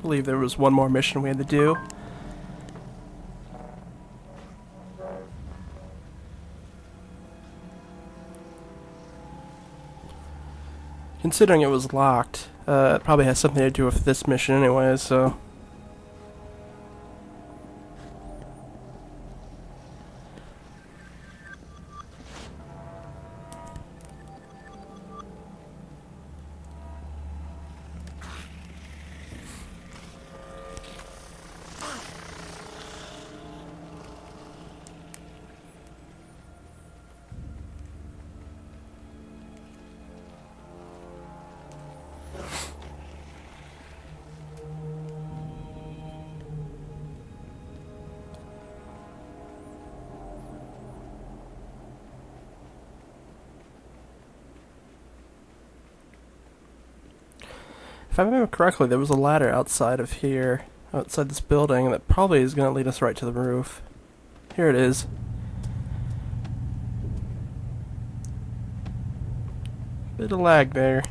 I believe there was one more mission we had to do. Considering it was locked, it probably has something to do with this mission anyway, so... If I remember correctly, there was a ladder outside of here, outside this building, that probably is going to lead us right to the roof. Here it is. Bit of lag there.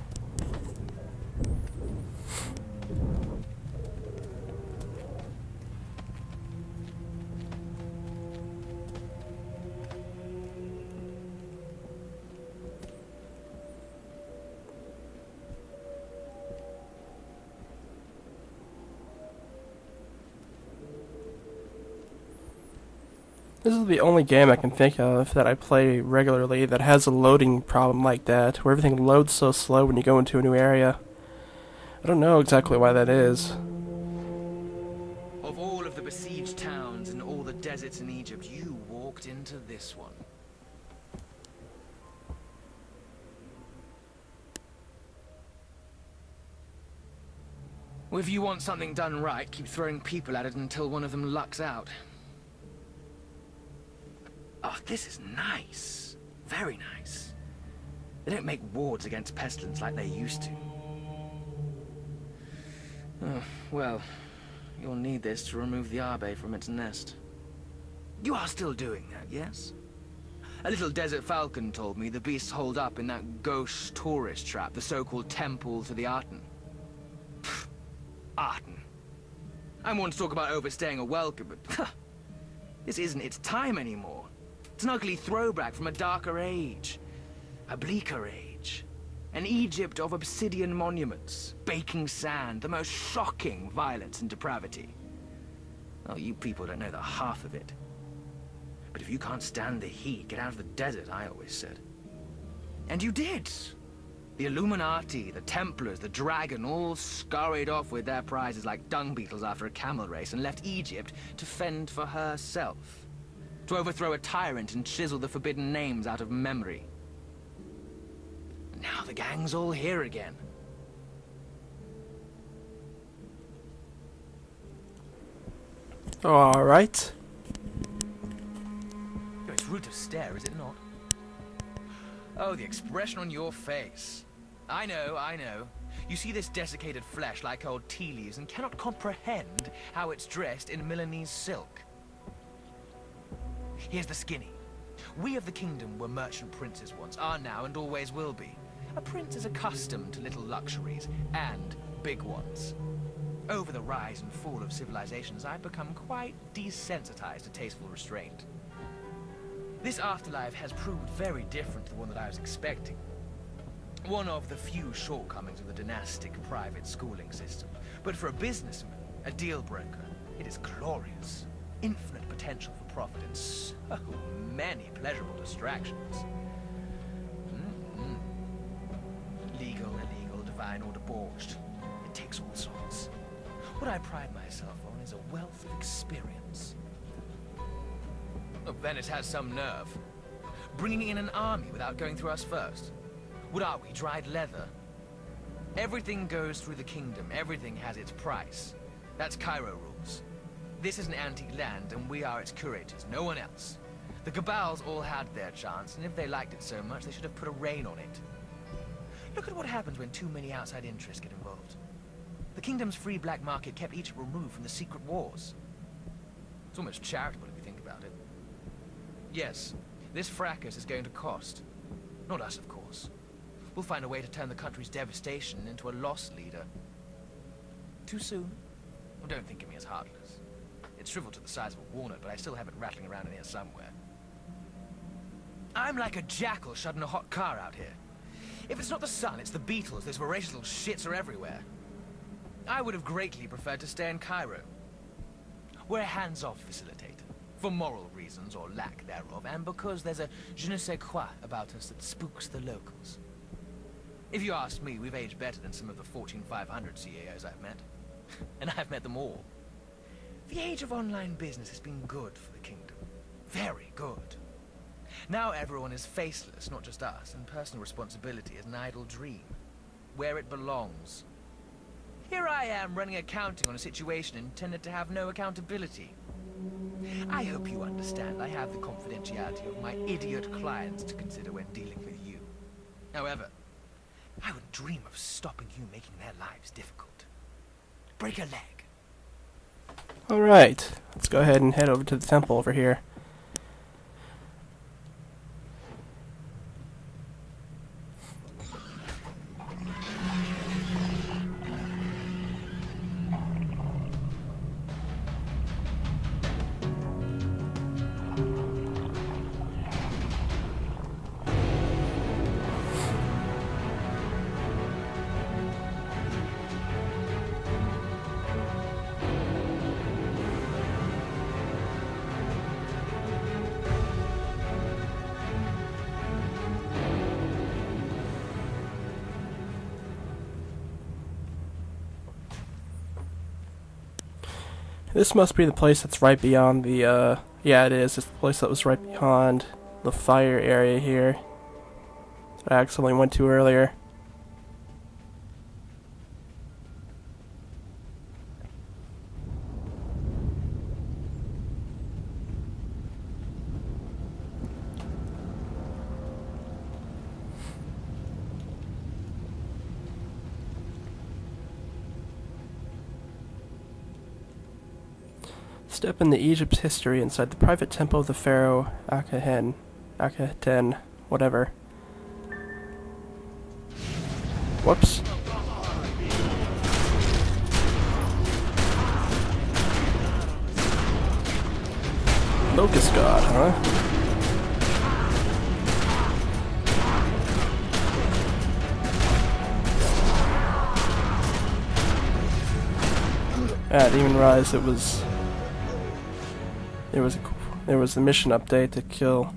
This is the only game I can think of that I play regularly that has a loading problem like that, where everything loads so slow when you go into a new area. I don't know exactly why that is. Of all of the besieged towns and all the deserts in Egypt, you walked into this one. Well, if you want something done right, keep throwing people at it until one of them lucks out. Oh, this is nice. Very nice. They don't make wards against pestilence like they used to. Oh, well, you'll need this to remove the arbe from its nest. You are still doing that, yes? A little desert falcon told me the beasts hold up in that gauche tourist trap, the so-called temple to the Aten. Pfft, Aten. I'm one to talk about overstaying a welcome, but this isn't its time anymore. It's an ugly throwback from a darker age. A bleaker age. An Egypt of obsidian monuments, baking sand, the most shocking violence and depravity. Oh, you people don't know the half of it. But if you can't stand the heat, get out of the desert, I always said. And you did. The Illuminati, the Templars, the Dragon all scurried off with their prizes like dung beetles after a camel race and left Egypt to fend for herself. To overthrow a tyrant and chisel the forbidden names out of memory. Now the gang's all here again. Alright. It's rude to stare, is it not? Oh, the expression on your face. I know, I know. You see this desiccated flesh like old tea leaves and cannot comprehend how it's dressed in Milanese silk. Here's the skinny. We of the kingdom were merchant princes once, are now, and always will be. A prince is accustomed to little luxuries, and big ones. Over the rise and fall of civilizations, I've become quite desensitized to tasteful restraint. This afterlife has proved very different to the one that I was expecting. One of the few shortcomings of the dynastic private schooling system. But for a businessman, a deal broker, it is glorious. Infinite potential for profit and so many pleasurable distractions. Legal, illegal, divine or debauched. It takes all sorts. What I pride myself on is a wealth of experience. Oh, Venice has some nerve. Bringing in an army without going through us first. What are we, dried leather? Everything goes through the kingdom. Everything has its price. That's Cairo rules. This is an antique land, and we are its curators, no one else. The Cabals all had their chance, and if they liked it so much, they should have put a rein on it. Look at what happens when too many outside interests get involved. The kingdom's free black market kept Egypt removed from the secret wars. It's almost charitable if you think about it. Yes, this fracas is going to cost. Not us, of course. We'll find a way to turn the country's devastation into a loss leader. Too soon? Well, don't think of me as heartless. It's shriveled to the size of a walnut, but I still have it rattling around in here somewhere. I'm like a jackal shut in a hot car out here. If it's not the sun, it's the beetles. Those voracious little shits are everywhere. I would have greatly preferred to stay in Cairo. We're a hands-off facilitator. For moral reasons, or lack thereof, and because there's a je ne sais quoi about us that spooks the locals. If you ask me, we've aged better than some of the Fortune 500 CEOs I've met. And I've met them all. The age of online business has been good for the kingdom. Very good. Now everyone is faceless, not just us, and personal responsibility is an idle dream. Where it belongs. Here I am running accounting on a situation intended to have no accountability. I hope you understand I have the confidentiality of my idiot clients to consider when dealing with you. However, I would dream of stopping you making their lives difficult. Break a leg. Alright, let's go ahead and head over to the temple over here. This must be the place that's right beyond the, yeah it is, it's the place that was right beyond the fire area here. I accidentally went to earlier. Step into Egypt's history inside the private temple of the pharaoh Akhenaten, whatever. Whoops. Locust god, huh? I didn't even realize it was... There was a mission update to kill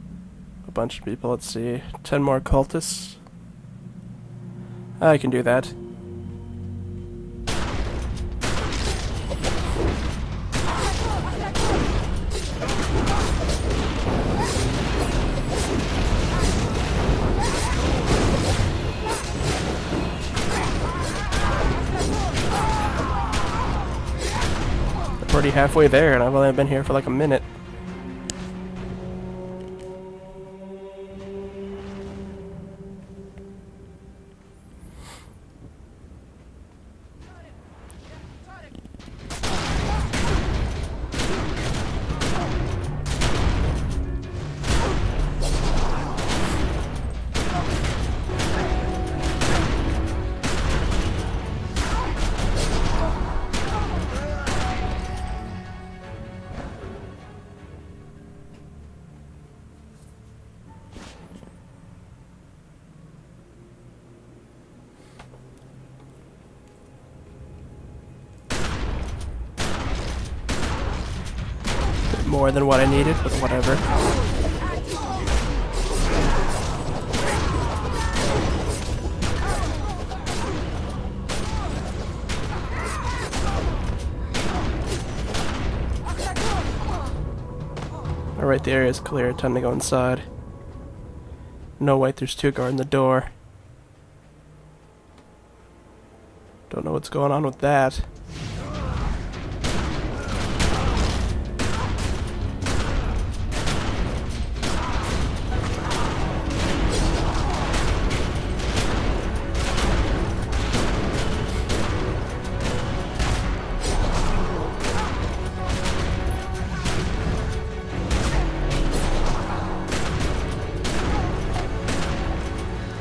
a bunch of people. Let's see. 10 more cultists. I can do that. I'm already halfway there and I've only been here for like a minute. More than what I needed, but whatever. Alright, the area is clear. Time to go inside. No, wait, there's two guarding the door. Don't know what's going on with that.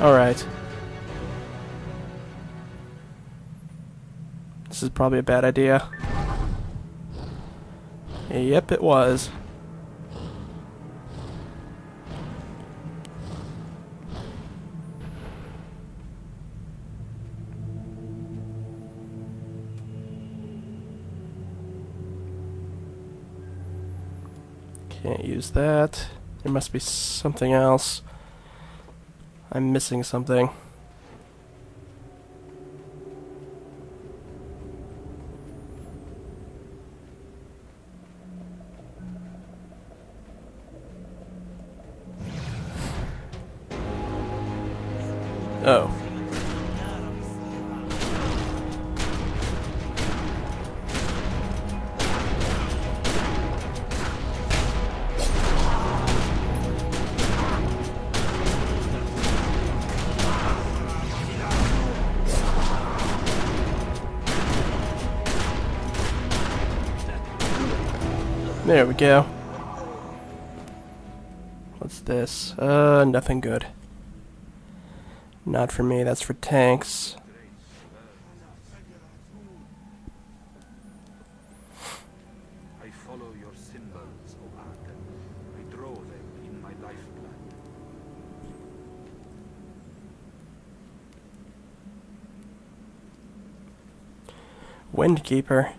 Alright. This is probably a bad idea. Yep, it was. Can't use that. There must be something else. I'm missing something. Oh. There we go. What's this? Nothing good. Not for me, that's for tanks. I follow your symbols, O Arden. I draw them in my lifeblood. Windkeeper.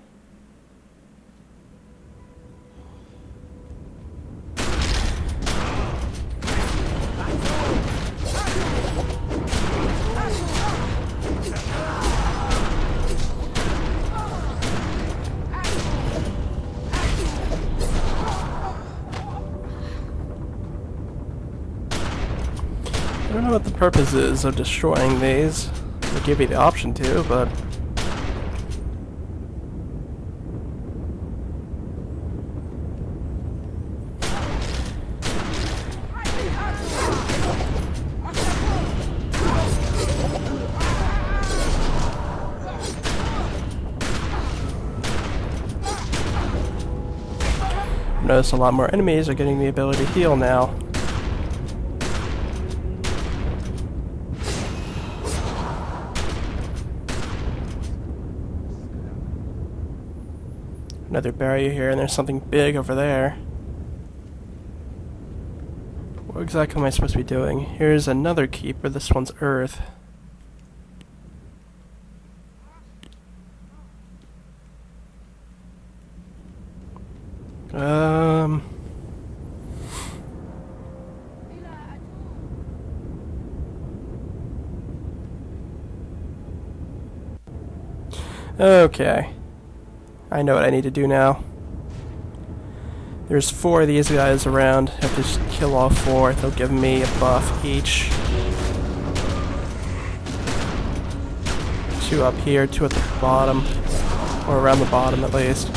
I don't know what the purpose is of destroying these. They give you the option to, but... Notice a lot more enemies are getting the ability to heal now. Another barrier here, and there's something big over there. What exactly am I supposed to be doing? Here's another keeper. This one's earth. Okay. I know what I need to do now. There's 4 of these guys around. I have to just kill all 4. They'll give me a buff each. 2 up here, 2 at the bottom. Or around the bottom at least.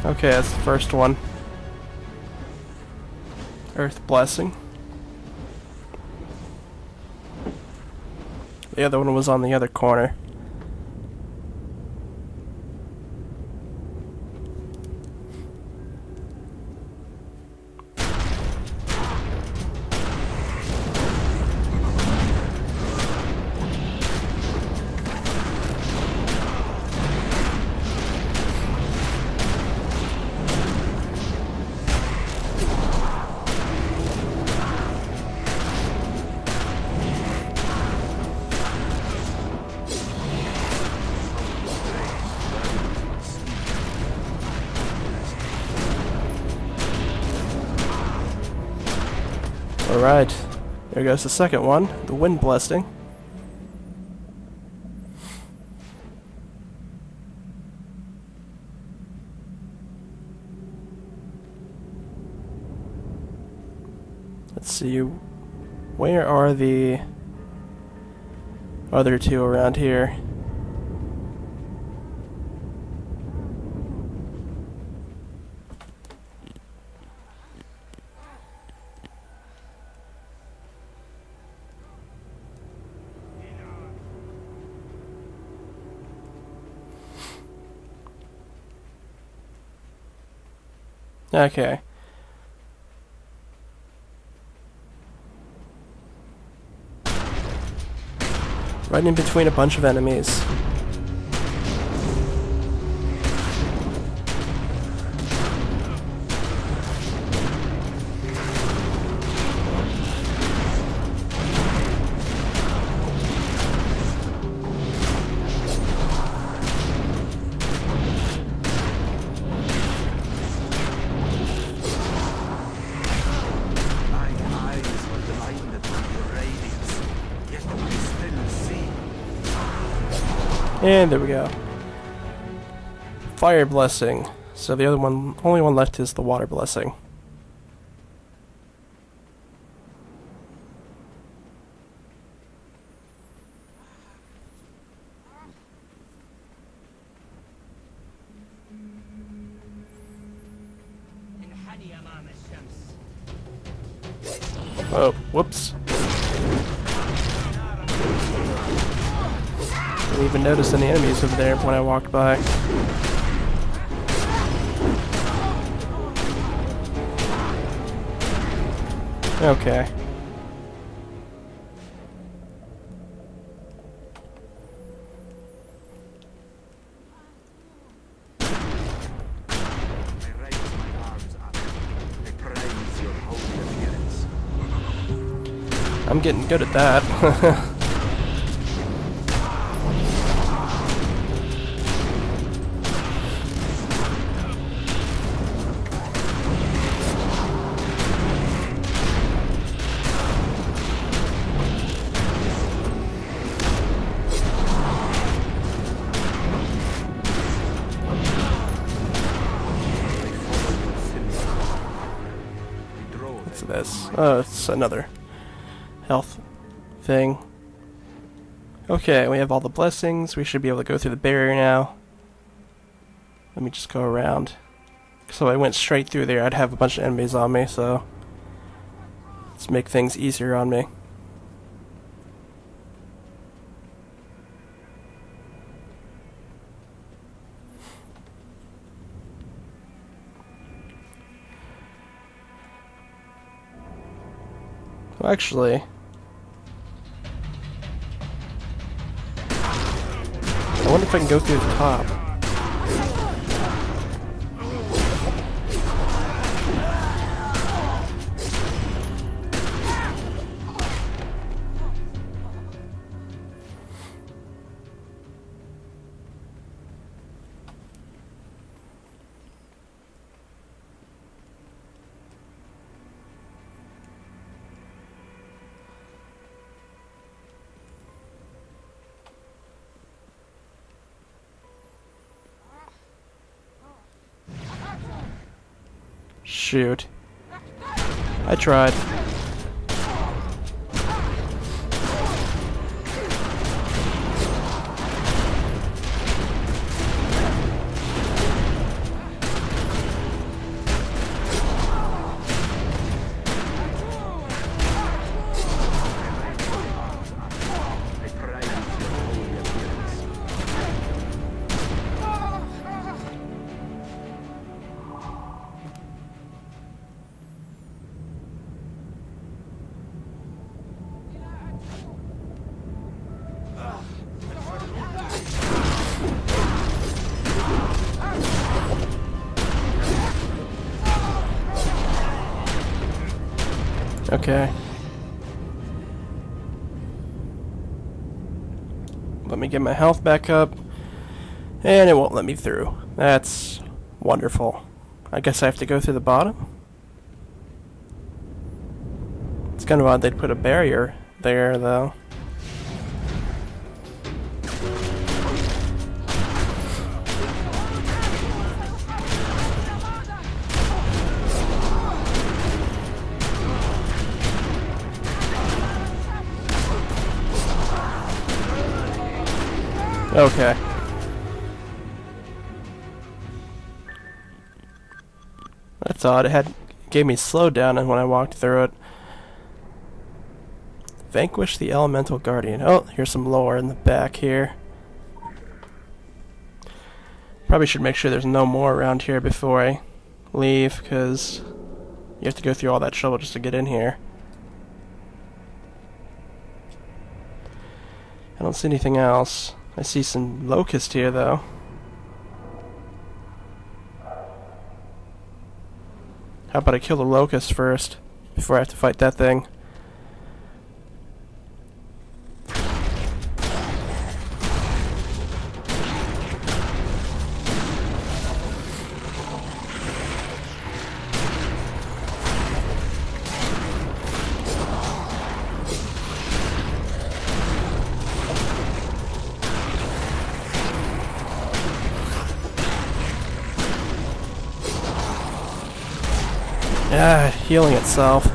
Okay, that's the first one. Earth Blessing. The other one was on the other corner. Alright, there goes the second one, the Wind Blessing. Let's see, where are the other 2 around here? Okay. Right in between a bunch of enemies. And there we go. Fire blessing. So the only one left is the water blessing. Oh, whoops. Didn't even notice any enemies over there when I walked by. Okay. I'm getting good at that. What's this? Oh, it's another health thing. Okay, we have all the blessings. We should be able to go through the barrier now. Let me just go around. So I went straight through there. I'd have a bunch of enemies on me, so let's make things easier on me. Well, actually, I wonder if I can go through the top. Shoot. I tried. Okay. Let me get my health back up. And it won't let me through. That's wonderful. I guess I have to go through the bottom? It's kind of odd they'd put a barrier there, though. Okay. That's odd. It gave me slowdown and when I walked through it. Vanquish the elemental guardian. Oh, here's some lore in the back here. Probably should make sure there's no more around here before I leave, because you have to go through all that trouble just to get in here. I don't see anything else. I see some locust here, though. How about I kill the locust first, before I have to fight that thing? Yeah, healing itself.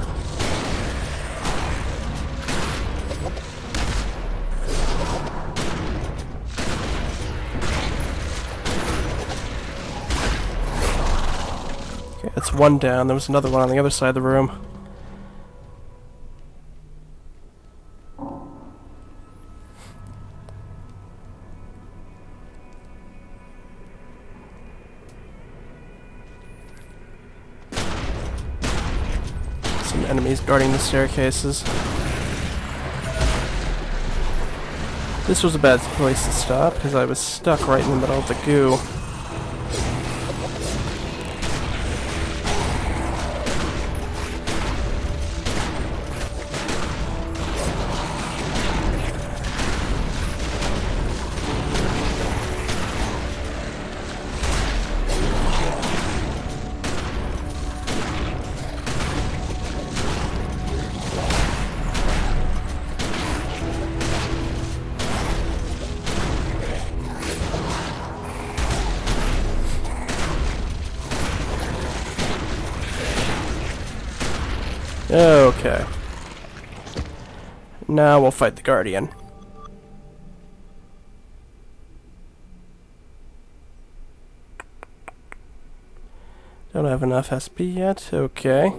Okay, that's one down. There was another one on the other side of the room. Enemies guarding the staircases. This was a bad place to stop because I was stuck right in the middle of the goo. Okay. Now we'll fight the Guardian. Don't have enough SP yet. Okay.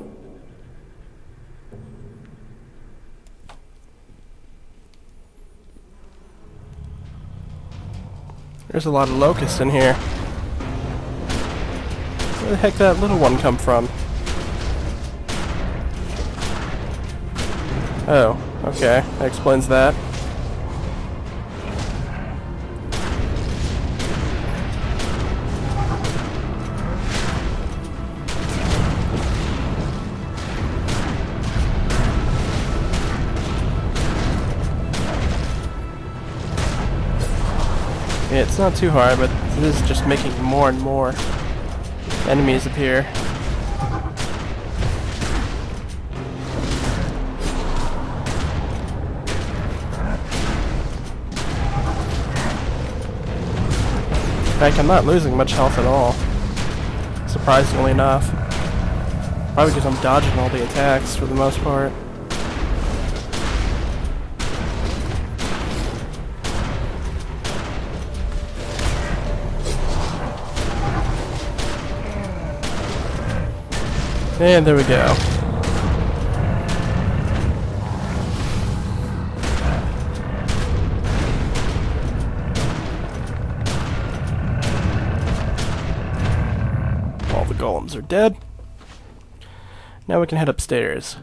There's a lot of locusts in here. Where the heck did that little one come from? Oh, okay. That explains that. Yeah, it's not too hard, but it is just making more and more enemies appear. In fact, I'm not losing much health at all, surprisingly enough. Probably because I'm dodging all the attacks for the most part. And there we go. All the golems are dead. Now we can head upstairs.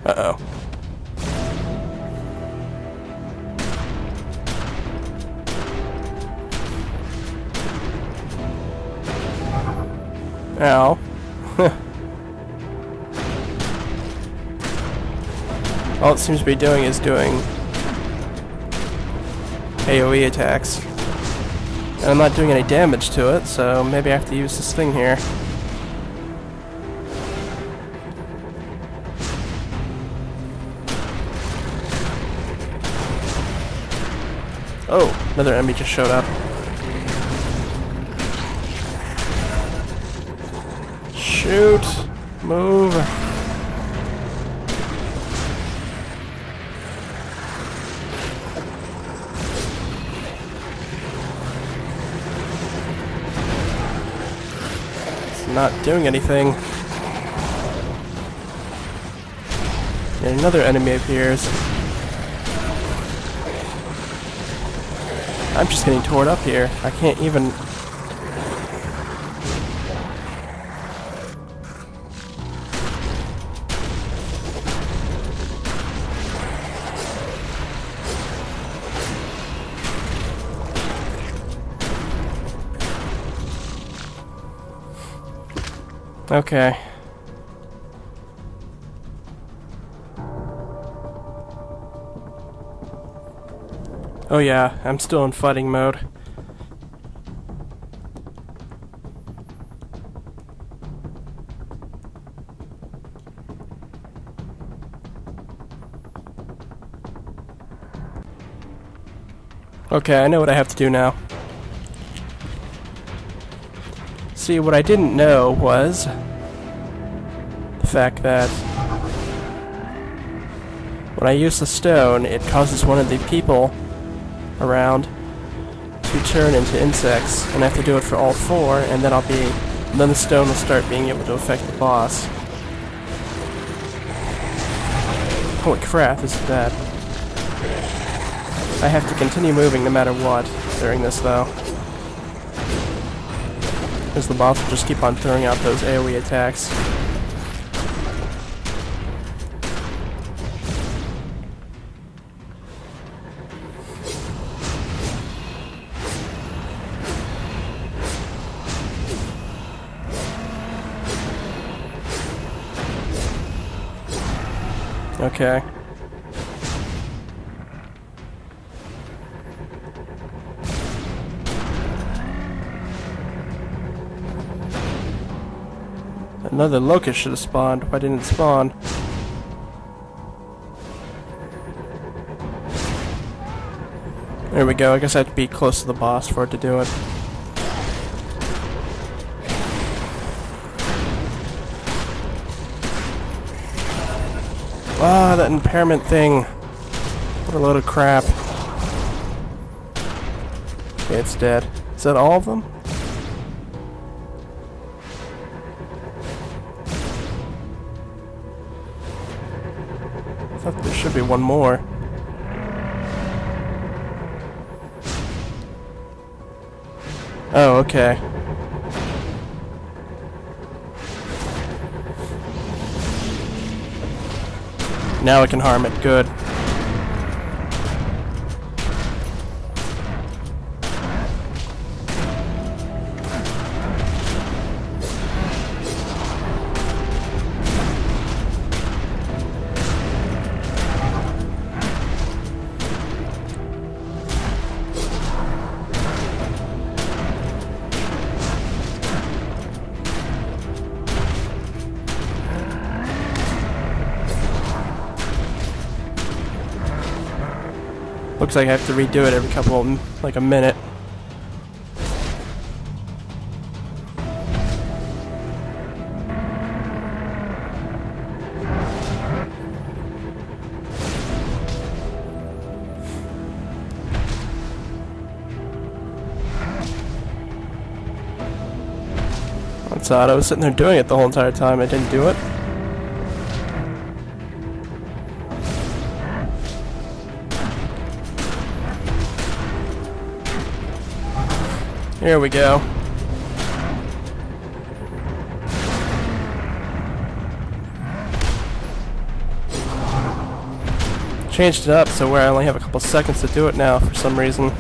Uh-oh. Ow. All it seems to be doing is doing AoE attacks. And I'm not doing any damage to it, so maybe I have to use this thing here. Oh, another enemy just showed up. Shoot! Move! It's not doing anything. And another enemy appears. I'm just getting torn up here. I can't even... Okay. Oh yeah, I'm still in fighting mode. Okay, I know what I have to do now. See, what I didn't know was the fact that when I use the stone, it causes one of the people around to turn into insects, and I have to do it for all four, and then then the stone will start being able to affect the boss. Holy crap, this is bad. I have to continue moving no matter what during this, though. Because the boss will just keep on throwing out those AoE attacks. Okay. Another locust should have spawned. Why didn't it spawn? There we go. I guess I have to be close to the boss for it to do it. Ah, that impairment thing. What a load of crap. Okay, it's dead. Is that all of them? I thought there should be one more. Oh, okay. Now I can harm it. Good. Looks like I have to redo it every like a minute. That's odd. I was sitting there doing it the whole entire time. I didn't do it. Here we go. Changed it up so where I only have a couple seconds to do it now for some reason.